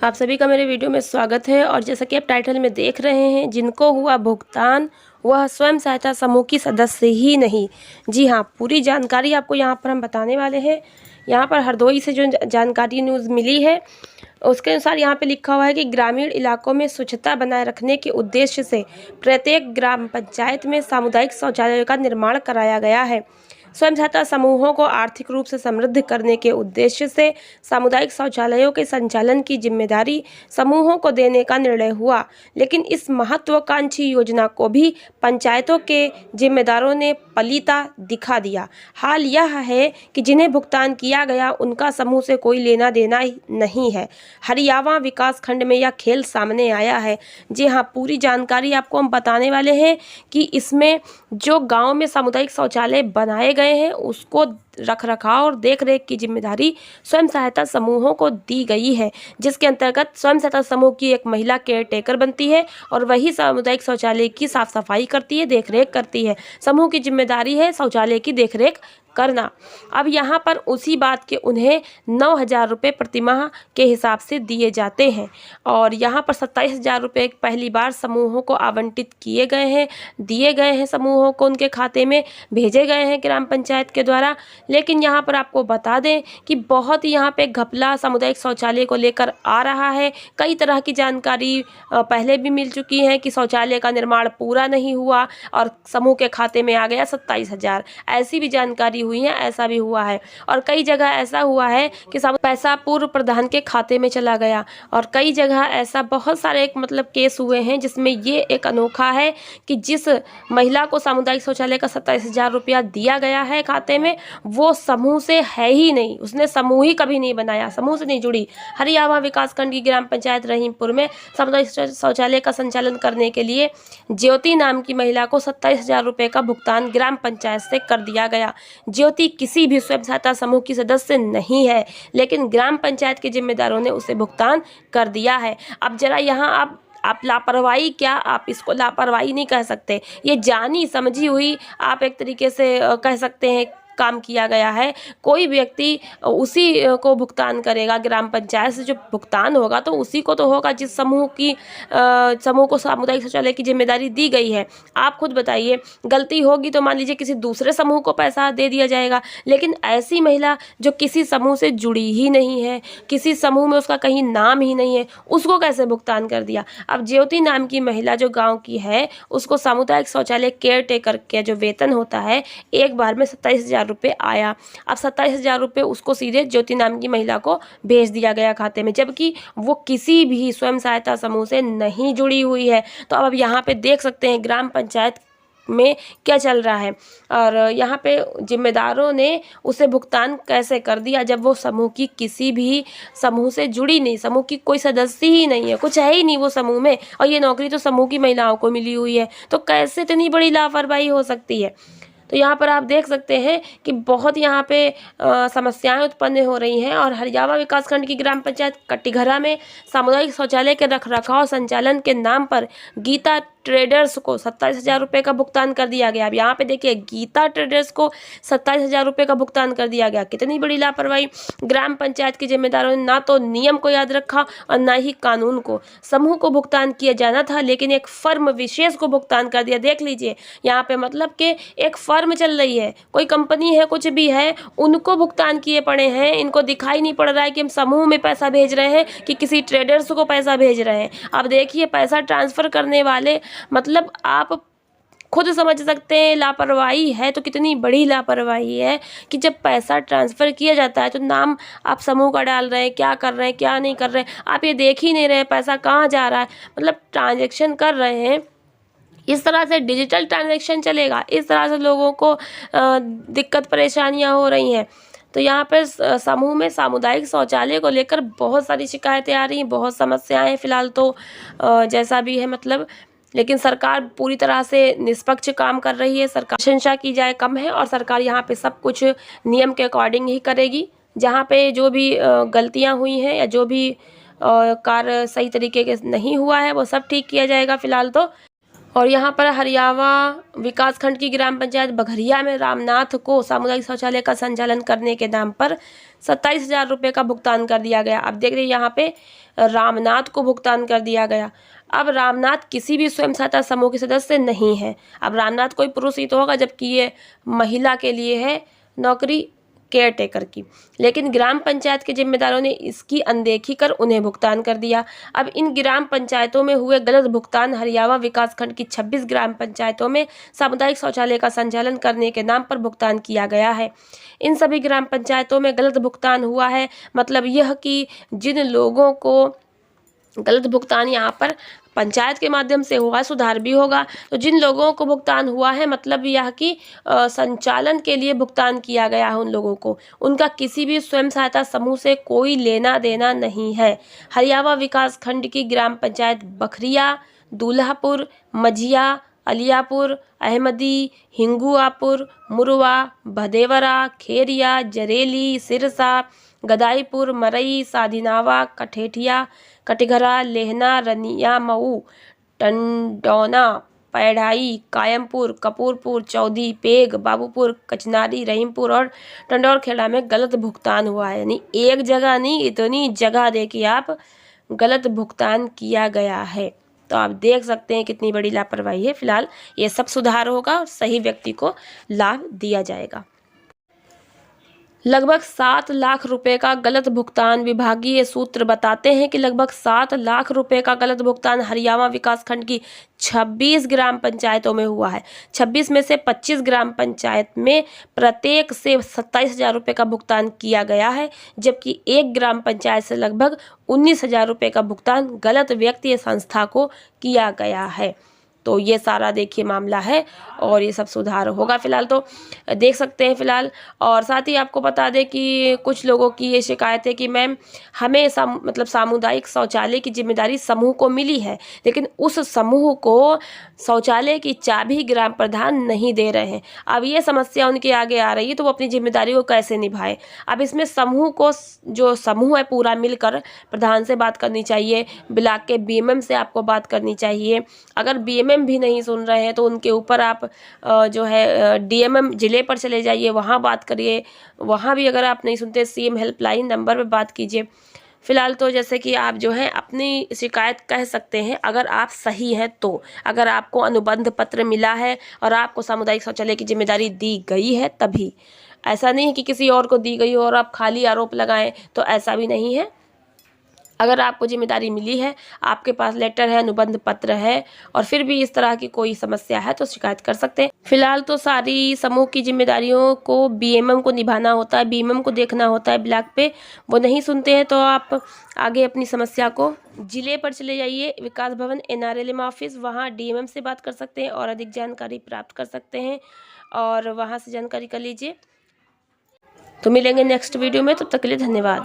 आप सभी का मेरे वीडियो में स्वागत है। और जैसा कि आप टाइटल में देख रहे हैं, जिनको हुआ भुगतान वह स्वयं सहायता समूह की सदस्य ही नहीं। जी हाँ, पूरी जानकारी आपको यहाँ पर हम बताने वाले हैं। यहाँ पर हरदोई से जो जानकारी न्यूज़ मिली है उसके अनुसार यहाँ पे लिखा हुआ है कि ग्रामीण इलाकों में स्वच्छता बनाए रखने के उद्देश्य से प्रत्येक ग्राम पंचायत में सामुदायिक शौचालयों का निर्माण कराया गया है। स्वयं सहायता समूहों को आर्थिक रूप से समृद्ध करने के उद्देश्य से सामुदायिक शौचालयों के संचालन की जिम्मेदारी समूहों को देने का निर्णय हुआ, लेकिन इस महत्वाकांक्षी योजना को भी पंचायतों के जिम्मेदारों ने पलीता दिखा दिया। हाल यह है कि जिन्हें भुगतान किया गया उनका समूह से कोई लेना देना नहीं है। हरियावा विकास खंड में यह खेल सामने आया है। जी हाँ, पूरी जानकारी आपको हम बताने वाले हैं कि इसमें जो गांव में सामुदायिक शौचालय बनाए गए हैं उसको रख रखाव और देख रेख की जिम्मेदारी स्वयं सहायता समूहों को दी गई है, जिसके अंतर्गत स्वयं सहायता समूह की एक महिला केयर टेकर बनती है और वही सामुदायिक शौचालय की साफ सफाई करती है, देखरेख करती है। समूह की जिम्मेदारी है शौचालय की देखरेख करना। अब यहाँ पर उसी बात के उन्हें 9,000 रुपये प्रतिमाह के हिसाब से दिए जाते हैं और यहाँ पर 27,000 रुपये पहली बार समूहों को आवंटित किए गए हैं, दिए गए हैं, समूहों को उनके खाते में भेजे गए हैं ग्राम पंचायत के द्वारा। लेकिन यहाँ पर आपको बता दें कि बहुत यहाँ पे घपला सामुदायिक शौचालय को लेकर आ रहा है। कई तरह की जानकारी पहले भी मिल चुकी है कि शौचालय का निर्माण पूरा नहीं हुआ और समूह के खाते में आ गया 27,000, ऐसी भी जानकारी हुई है, ऐसा भी हुआ है। और कई जगह ऐसा हुआ है कि पैसा पूर्व प्रधान के खाते में चला गया और कई जगह ऐसा बहुत सारे केस हुए हैं जिसमें ये एक अनोखा है कि जिस महिला को सामुदायिक शौचालय का 27,000 रुपया दिया गया है खाते में, वो समूह से है ही नहीं, उसने समूह ही कभी नहीं बनाया, समूह से नहीं जुड़ी। हरियावा विकासखंड की ग्राम पंचायत रहीमपुर में सामुदायिक शौचालय का संचालन करने के लिए ज्योति नाम की महिला को 27,000 रुपये का भुगतान ग्राम पंचायत से कर दिया गया। ज्योति किसी भी स्वयं सहायता समूह की सदस्य नहीं है, लेकिन ग्राम पंचायत के जिम्मेदारों ने उसे भुगतान कर दिया है। अब जरा यहाँ आप लापरवाही, क्या आप इसको लापरवाही नहीं कह सकते, ये जानी समझी हुई आप एक तरीके से कह सकते हैं काम किया गया है। कोई व्यक्ति उसी को भुगतान करेगा, ग्राम पंचायत से जो भुगतान होगा तो उसी को तो होगा जिस समूह को सामुदायिक शौचालय की जिम्मेदारी दी गई है। आप खुद बताइए, गलती होगी तो मान लीजिए किसी दूसरे समूह को पैसा दे दिया जाएगा, लेकिन ऐसी महिला जो किसी समूह से जुड़ी ही नहीं है, किसी समूह में उसका कहीं नाम ही नहीं है, उसको कैसे भुगतान कर दिया। अब ज्योति नाम की महिला जो गाँव की है, उसको सामुदायिक शौचालय केयर टेकर का जो वेतन होता है एक बार में 27,000 रुपये आया। अब 27,000 रुपये उसको सीधे ज्योति नाम की महिला को भेज दिया गया खाते में, जबकि वो किसी भी स्वयं सहायता समूह से नहीं जुड़ी हुई है। तो अब यहाँ पे देख सकते हैं ग्राम पंचायत में क्या चल रहा है और यहाँ पे जिम्मेदारों ने उसे भुगतान कैसे कर दिया जब वो समूह की किसी भी समूह से जुड़ी नहीं, समूह की कोई सदस्य ही नहीं है, कुछ है ही नहीं वो समूह में, और ये नौकरी तो समूह की महिलाओं को मिली हुई है। तो कैसे इतनी बड़ी लापरवाही हो सकती है। तो यहाँ पर आप देख सकते हैं कि बहुत यहाँ पे समस्याएं उत्पन्न हो रही हैं। और हरियावा विकासखंड की ग्राम पंचायत कट्टीघरा में सामुदायिक शौचालय के रखरखाव संचालन के नाम पर गीता ट्रेडर्स को 27,000 रुपये का भुगतान कर दिया गया। अब यहाँ पे देखिए, गीता ट्रेडर्स को 27,000 रुपये का भुगतान कर दिया गया, कितनी बड़ी लापरवाही। ग्राम पंचायत के जिम्मेदारों ने ना तो नियम को याद रखा और ना ही कानून को। समूह को भुगतान किया जाना था, लेकिन एक फर्म विशेष को भुगतान कर दिया। देख लीजिए यहाँ पे कि एक फर्म चल रही है, कोई कंपनी है, कुछ भी है, उनको भुगतान किए पड़े हैं। इनको दिखाई नहीं पड़ रहा है कि हम समूह में पैसा भेज रहे हैं कि किसी ट्रेडर्स को पैसा भेज रहे हैं। अब देखिए, पैसा ट्रांसफ़र करने वाले आप खुद समझ सकते हैं लापरवाही है तो कितनी बड़ी लापरवाही है कि जब पैसा ट्रांसफ़र किया जाता है तो नाम आप समूह का डाल रहे हैं, क्या कर रहे हैं, क्या नहीं कर रहे हैं, आप ये देख ही नहीं रहे पैसा कहाँ जा रहा है। ट्रांजैक्शन कर रहे हैं, इस तरह से डिजिटल ट्रांजैक्शन चलेगा, इस तरह से लोगों को दिक्कत परेशानियाँ हो रही हैं। तो यहाँ पर समूह में सामुदायिक शौचालय को लेकर बहुत सारी शिकायतें आ रही हैं, बहुत समस्याएं हैं फिलहाल तो जैसा भी है लेकिन सरकार पूरी तरह से निष्पक्ष काम कर रही है। सरकार प्रशंसा की जाए कम है और सरकार यहाँ पे सब कुछ नियम के अकॉर्डिंग ही करेगी। जहाँ पे जो भी गलतियाँ हुई हैं या जो भी कार्य सही तरीके के नहीं हुआ है वो सब ठीक किया जाएगा फिलहाल तो। और यहाँ पर हरियावा विकासखंड की ग्राम पंचायत बघरिया में रामनाथ को सामुदायिक शौचालय का संचालन करने के नाम पर 27,000 रुपये का भुगतान कर दिया गया। अब देख रहे हैं यहाँ पे रामनाथ को भुगतान कर दिया गया। अब रामनाथ किसी भी स्वयं सहायता समूह के सदस्य नहीं है। अब रामनाथ कोई पुरुष ही तो होगा, जबकि ये महिला के लिए है नौकरी केयर टेकर की। लेकिन ग्राम पंचायत के जिम्मेदारों ने इसकी अनदेखी कर उन्हें भुगतान कर दिया। अब इन ग्राम पंचायतों में हुए गलत भुगतान हरियावा विकासखंड की 26 ग्राम पंचायतों में सामुदायिक शौचालय का संचालन करने के नाम पर भुगतान किया गया है। इन सभी ग्राम पंचायतों में गलत भुगतान हुआ है, मतलब यह कि जिन लोगों को गलत भुगतान यहाँ पर पंचायत के माध्यम से हुआ, सुधार भी होगा। तो जिन लोगों को भुगतान हुआ है, मतलब यह कि संचालन के लिए भुगतान किया गया है उन लोगों को, उनका किसी भी स्वयं सहायता समूह से कोई लेना देना नहीं है। हरियावा विकास खंड की ग्राम पंचायत बखरिया, दूल्हापुर, मझिया, अलियापुर, अहमदी, हिंगुआपुर, मुरवा, भदेवरा, खेरिया, जरेली, सिरसा, गदाईपुर, मरई, साधिनावा, कठेठिया, कटघरा, लेहना, रनिया, मऊ, टंडौना, पैढ़ाई, कायमपुर, कपूरपुर, चौधी, पेग, बाबूपुर, कचनारी, रहीमपुर और टंडौरखेड़ा में गलत भुगतान हुआ है। यानी एक जगह नहीं, इतनी जगह देखिए आप गलत भुगतान किया गया है। तो आप देख सकते हैं कितनी बड़ी लापरवाही है। फिलहाल ये सब सुधार होगा और सही व्यक्ति को लाभ दिया जाएगा। लगभग 7 लाख रुपए का गलत भुगतान। विभागीय सूत्र बताते हैं कि लगभग 7 लाख रुपए का गलत भुगतान हरियावा विकासखंड की 26 ग्राम पंचायतों में हुआ है। 26 में से 25 ग्राम पंचायत में प्रत्येक से 27,000 रुपये का भुगतान किया गया है, जबकि एक ग्राम पंचायत से लगभग 19,000 रुपये का भुगतान गलत व्यक्ति या संस्था को किया गया है। तो ये सारा देखिए मामला है और ये सब सुधार होगा फिलहाल, तो देख सकते हैं फिलहाल। और साथ ही आपको बता दें कि कुछ लोगों की ये शिकायत है कि मैम हमें मतलब सामुदायिक शौचालय की जिम्मेदारी समूह को मिली है, लेकिन उस समूह को शौचालय की चाबी ग्राम प्रधान नहीं दे रहे हैं। अब ये समस्या उनके आगे आ रही है, तो वो अपनी जिम्मेदारी को कैसे निभाए। अब इसमें समूह को, जो समूह है पूरा मिलकर प्रधान से बात करनी चाहिए, ब्लॉक के बीएमएम से आपको बात करनी चाहिए। अगर बीएमएम भी नहीं सुन रहे हैं तो उनके ऊपर आप जो है डीएमएम जिले पर चले जाइए, वहाँ बात करिए। वहाँ भी अगर आप नहीं सुनते, सीएम हेल्पलाइन नंबर पे बात कीजिए। फिलहाल तो जैसे कि आप जो है अपनी शिकायत कह सकते हैं अगर आप सही हैं तो, अगर आपको अनुबंध पत्र मिला है और आपको सामुदायिक शौचालय की जिम्मेदारी दी गई है तभी। ऐसा नहीं है कि किसी और को दी गई हो और आप खाली आरोप लगाएं, तो ऐसा भी नहीं है। अगर आपको जिम्मेदारी मिली है, आपके पास लेटर है, अनुबंध पत्र है और फिर भी इस तरह की कोई समस्या है तो शिकायत कर सकते हैं। फिलहाल तो सारी समूह की जिम्मेदारियों को बीएमएम को निभाना होता है, बीएमएम को देखना होता है ब्लॉक पे। वो नहीं सुनते हैं तो आप आगे अपनी समस्या को जिले पर चले जाइए, विकास भवन एनआरएलएम ऑफिस, वहाँ डीएमएम से बात कर सकते हैं और अधिक जानकारी प्राप्त कर सकते हैं और वहाँ से जानकारी कर लीजिए। तो मिलेंगे नेक्स्ट वीडियो में, तब तक के लिए धन्यवाद।